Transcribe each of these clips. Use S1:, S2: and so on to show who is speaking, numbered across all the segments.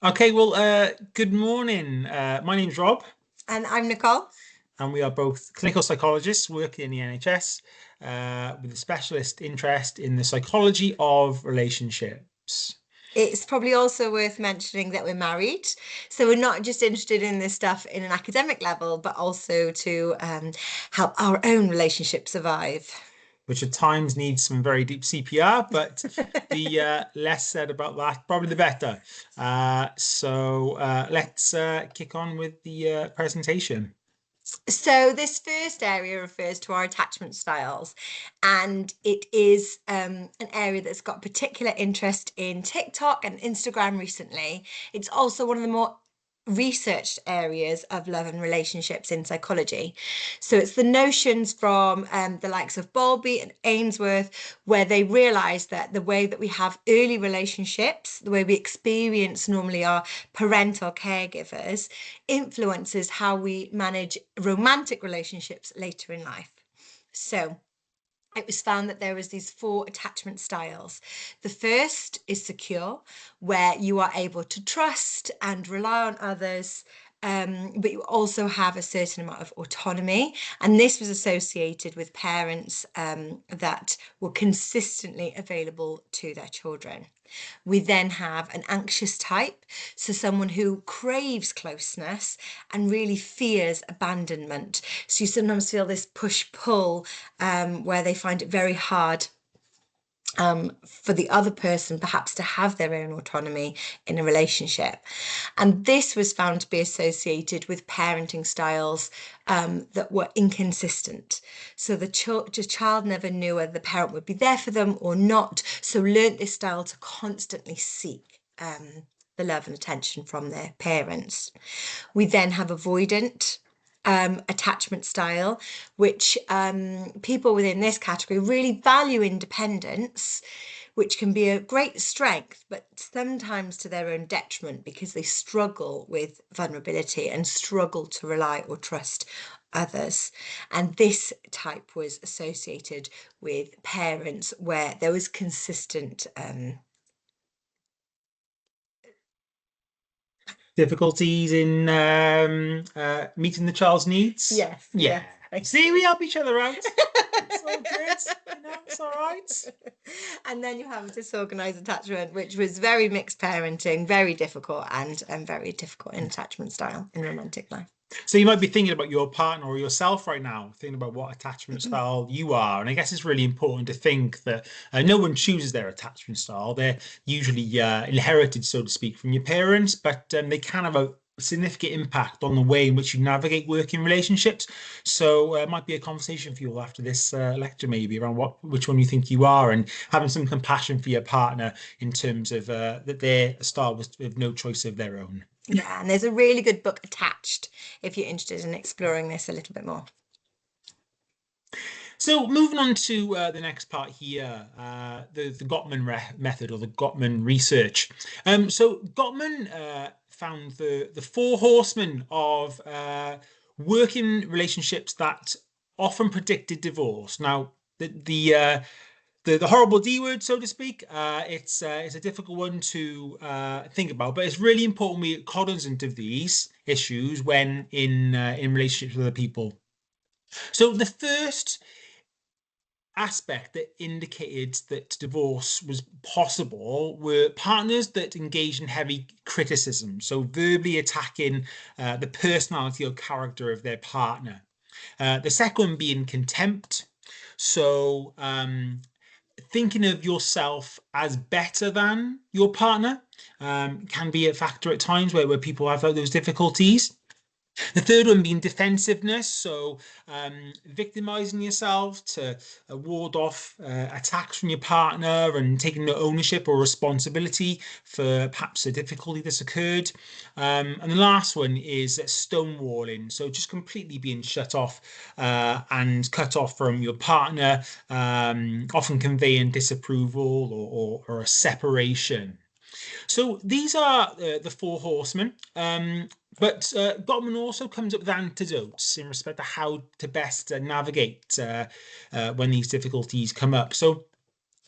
S1: Okay, well, good morning. My name's Rob,
S2: And I'm Nicole.
S1: and we are both clinical psychologists working in the NHS with a specialist interest in the psychology of relationships.
S2: It's probably also worth mentioning that we're married. So we're not just interested in this stuff in an academic level, but also to help our own relationship survive.
S1: Which at times needs some very deep CPR, but the less said about that, probably the better. So let's kick on with the presentation.
S2: So this first area refers to our attachment styles, and it is an area that's got particular interest in TikTok and Instagram recently. It's also one of the more researched areas of love and relationships in psychology. So it's the notions from the likes of Bowlby and Ainsworth, where they realize that the way that we have early relationships, the way we experience normally our parental caregivers, influences how we manage romantic relationships later in life. So it was found that there was these four attachment styles. The first is secure, where you are able to trust and rely on others, but you also have a certain amount of autonomy. And this was associated with parents that were consistently available to their children. We then have an anxious type, so someone who craves closeness and really fears abandonment. So you sometimes feel this push-pull where they find it very hard for the other person perhaps to have their own autonomy in a relationship. And this was found to be associated with parenting styles that were inconsistent. So the child never knew whether the parent would be there for them or not, so learnt this style to constantly seek the love and attention from their parents. We then have avoidant attachment style, which people within this category really value independence, which can be a great strength, but sometimes to their own detriment because they struggle with vulnerability and struggle to rely or trust others. And this type was associated with parents where there was consistent
S1: Difficulties in meeting the child's needs.
S2: yes,
S1: Yeah.
S2: yes, thank
S1: See,
S2: you.
S1: we help each other out. It's all good. It's all right.
S2: And then you have disorganized attachment, which was very mixed parenting, very difficult, and very difficult in attachment style in romantic life.
S1: So you might be thinking about your partner or yourself right now, thinking about what attachment style you are. And I guess it's really important to think that no one chooses their attachment style. They're usually inherited, so to speak, from your parents, but they can have a significant impact on the way in which you navigate working relationships. So it might be a conversation for you all after this lecture, maybe around which one you think you are, and having some compassion for your partner in terms of that their style was with no choice of their own.
S2: Yeah, and there's a really good book attached if you're interested in exploring this a little bit more.
S1: So moving on to the next part here, the Gottman method or the Gottman research. So Gottman found the four horsemen of working relationships that often predicted divorce. Now, the horrible D word, so to speak, it's a difficult one to think about, but it's really important we get cognizant of these issues when in relationships with other people. So the first aspect that indicated that divorce was possible were partners that engaged in heavy criticism, so verbally attacking the personality or character of their partner. The second one being contempt, so thinking of yourself as better than your partner can be a factor at times where people have those difficulties. The third one being defensiveness, so victimizing yourself to ward off attacks from your partner and taking the ownership or responsibility for perhaps a difficulty that's occurred. And the last one is stonewalling, so just completely being shut off and cut off from your partner, often conveying disapproval or a separation. So these are the four horsemen. But Gottman also comes up with antidotes in respect to how to best navigate when these difficulties come up. So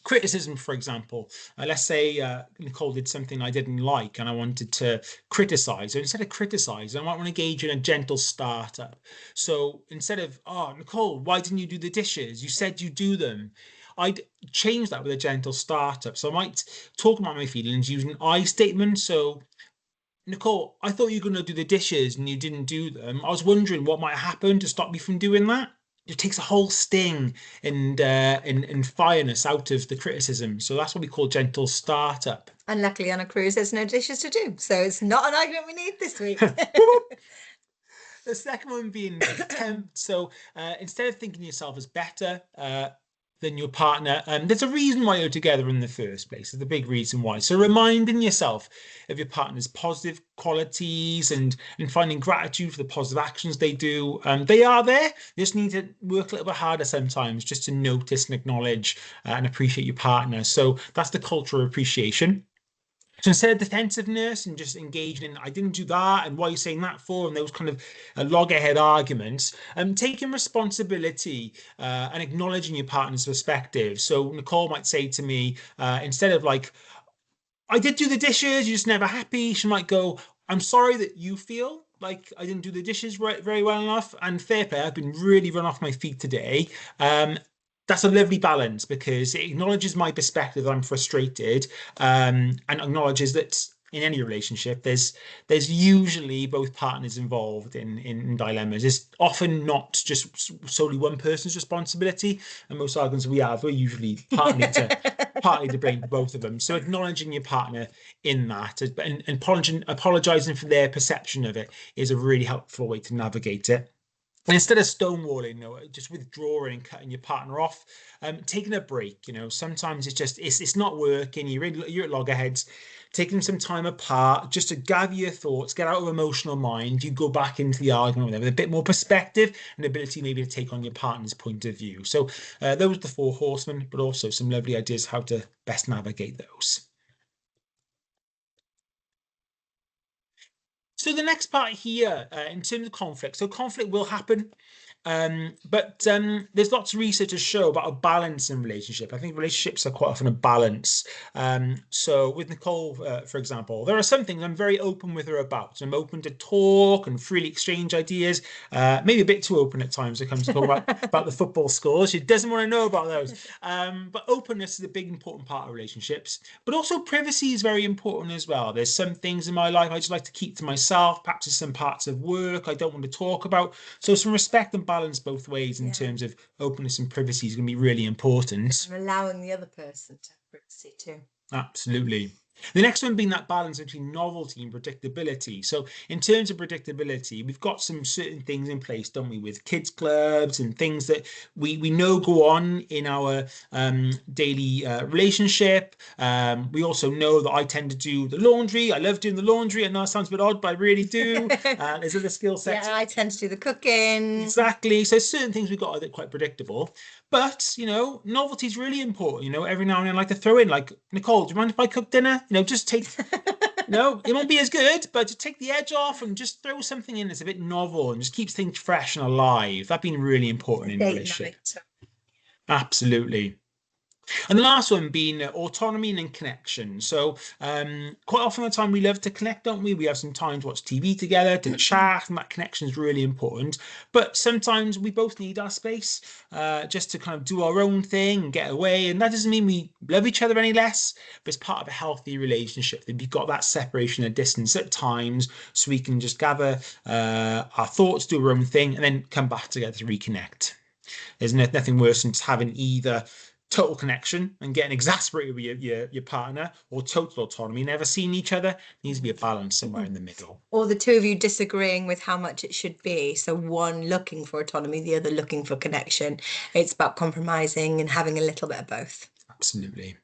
S1: criticism, for example. Let's say Nicole did something I didn't like and I wanted to criticize. So instead of criticize, I might want to engage in a gentle startup. So instead of, oh, Nicole, why didn't you do the dishes? You said you do them. I'd change that with a gentle startup. So I might talk about my feelings using an I statement. So, Nicole, I thought you were going to do the dishes and you didn't do them. I was wondering what might happen to stop me from doing that. It takes a whole sting and fireness out of the criticism. So that's what we call gentle startup.
S2: And luckily on a cruise, there's no dishes to do. So it's not an argument we need this week.
S1: The second one being contempt. So instead of thinking of yourself as better than your partner, there's a reason why you're together in the first place. There's a big reason why. So reminding yourself of your partner's positive qualities and finding gratitude for the positive actions they do. They are there. You just need to work a little bit harder sometimes just to notice and acknowledge and appreciate your partner. So that's the culture of appreciation. So instead of defensiveness and just engaging in, I didn't do that, and what are you saying that for, and those kind of loggerhead arguments, taking responsibility and acknowledging your partner's perspective. So Nicole might say to me, instead of like, I did do the dishes, you're just never happy, she might go, I'm sorry that you feel like I didn't do the dishes very well enough, and fair play, I've been really run off my feet today. That's a lovely balance because it acknowledges my perspective that I'm frustrated, and acknowledges that in any relationship there's usually both partners involved in dilemmas. It's often not just solely one person's responsibility, and most arguments we have, we're usually partly to blame for both of them. So acknowledging your partner in that and apologizing for their perception of it is a really helpful way to navigate it. And instead of stonewalling, just withdrawing and cutting your partner off, taking a break. Sometimes it's not working. You're at loggerheads. Taking some time apart just to gather your thoughts, get out of emotional mind. You go back into the argument with them with a bit more perspective and ability maybe to take on your partner's point of view. So those are the four horsemen, but also some lovely ideas how to best navigate those. So the next part here, in terms of conflict, so conflict will happen, but there's lots of research to show about a balance in relationship. I think relationships are quite often a balance. So with Nicole, for example, there are some things I'm very open with her about. So I'm open to talk and freely exchange ideas, maybe a bit too open at times when it comes to talk about the football scores. She doesn't want to know about those. But openness is a big important part of relationships. But also privacy is very important as well. There's some things in my life I just like to keep to myself. Perhaps there's some parts of work I don't want to talk about. So some respect and balance both ways in terms of openness and privacy is going to be really important.
S2: And allowing the other person to have privacy too.
S1: Absolutely. The next one being that balance between novelty and predictability. So in terms of predictability, we've got some certain things in place, don't we, with kids clubs and things that we know go on in our daily relationship. We also know that I tend to do the laundry. I love doing the laundry. I know it sounds a bit odd, but I really do. There's other skill sets.
S2: Yeah, I tend to do the cooking.
S1: Exactly. So certain things we've got that are quite predictable. But, novelty is really important. Every now and then I like to throw in, like, Nicole, do you mind if I cook dinner? Just take, it won't be as good, but to take the edge off and just throw something in that's a bit novel and just keeps things fresh and alive. That's been really important in a relationship. Absolutely. And the last one being autonomy and connection. So quite often the time we love to connect, don't we? We have some time to watch TV together, to chat, and that connection is really important. But sometimes we both need our space just to kind of do our own thing and get away. And that doesn't mean we love each other any less, but it's part of a healthy relationship that we've got that separation and distance at times so we can just gather our thoughts, do our own thing, and then come back together to reconnect. There's nothing worse than just having either total connection and getting exasperated with your partner, or total autonomy, never seeing each other. There needs to be a balance somewhere in the middle.
S2: Or the two of you disagreeing with how much it should be. So one looking for autonomy, the other looking for connection. It's about compromising and having a little bit of both.
S1: Absolutely.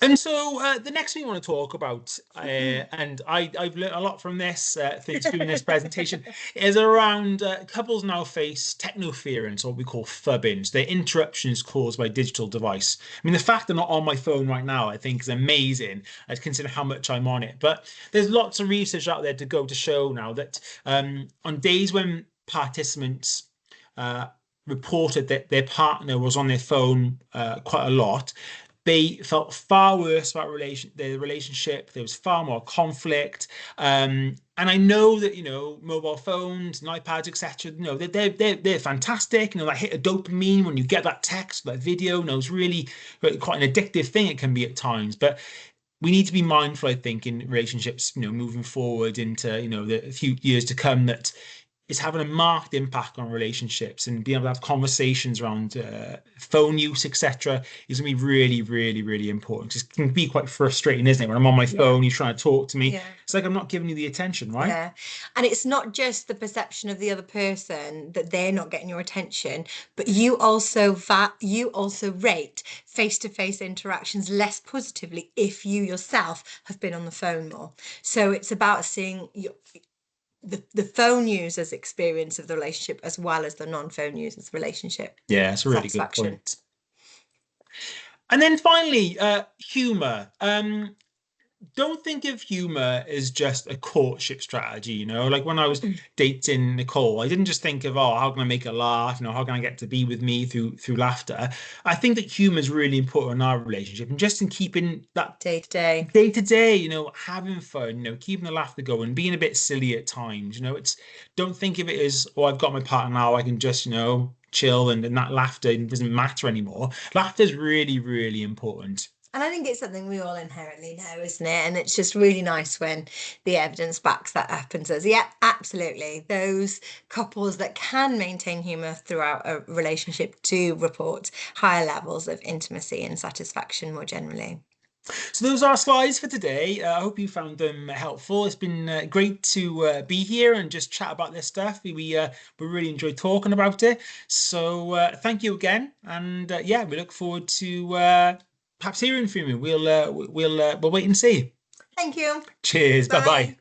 S1: And so the next thing we want to talk about, and I've learned a lot from this through doing this presentation, is around couples now face technoference, or what we call phubbing. They're interruptions caused by digital device. I mean, the fact they're not on my phone right now, I think, is amazing. I consider how much I'm on it. But there's lots of research out there to show now that on days when participants reported that their partner was on their phone quite a lot, they felt far worse about their relationship. There was far more conflict. And I know that, mobile phones and iPads, etc., they're fantastic. That hit of dopamine when you get that text, that video, it's really quite an addictive thing it can be at times. But we need to be mindful, I think, in relationships, moving forward into, the few years to come, that it's having a marked impact on relationships, and being able to have conversations around phone use, etc., is going to be really, really, really important. It can be quite frustrating, isn't it? When I'm on my phone, you're trying to talk to me.
S2: Yeah.
S1: It's like I'm not giving you the attention, right?
S2: Yeah. And it's not just the perception of the other person that they're not getting your attention, but you also rate face-to-face interactions less positively if you yourself have been on the phone more. So it's about seeing the phone user's experience of the relationship as well as the non-phone user's relationship.
S1: Yeah, it's a really good
S2: Satisfaction.
S1: point. And then finally, humor. Don't think of humor as just a courtship strategy, like when I was dating Nicole, I didn't just think of, oh, how can I make her laugh, how can I get to be with me through laughter. I think that humor is really important in our relationship, and just in keeping that
S2: Day to
S1: day, having fun, keeping the laughter going, being a bit silly at times. Don't think of it as, oh, I've got my partner now, I can just chill, and that laughter doesn't matter anymore. Laughter is really, really important.
S2: And I think it's something we all inherently know, isn't it? And it's just really nice when the evidence backs that up and says, yeah, absolutely. Those couples that can maintain humour throughout a relationship do report higher levels of intimacy and satisfaction more generally.
S1: So those are our slides for today. I hope you found them helpful. It's been great to be here and just chat about this stuff. We really enjoyed talking about it. So thank you again, and yeah, we look forward to perhaps hearing from you. We'll wait and see.
S2: Thank you.
S1: Cheers. Bye bye.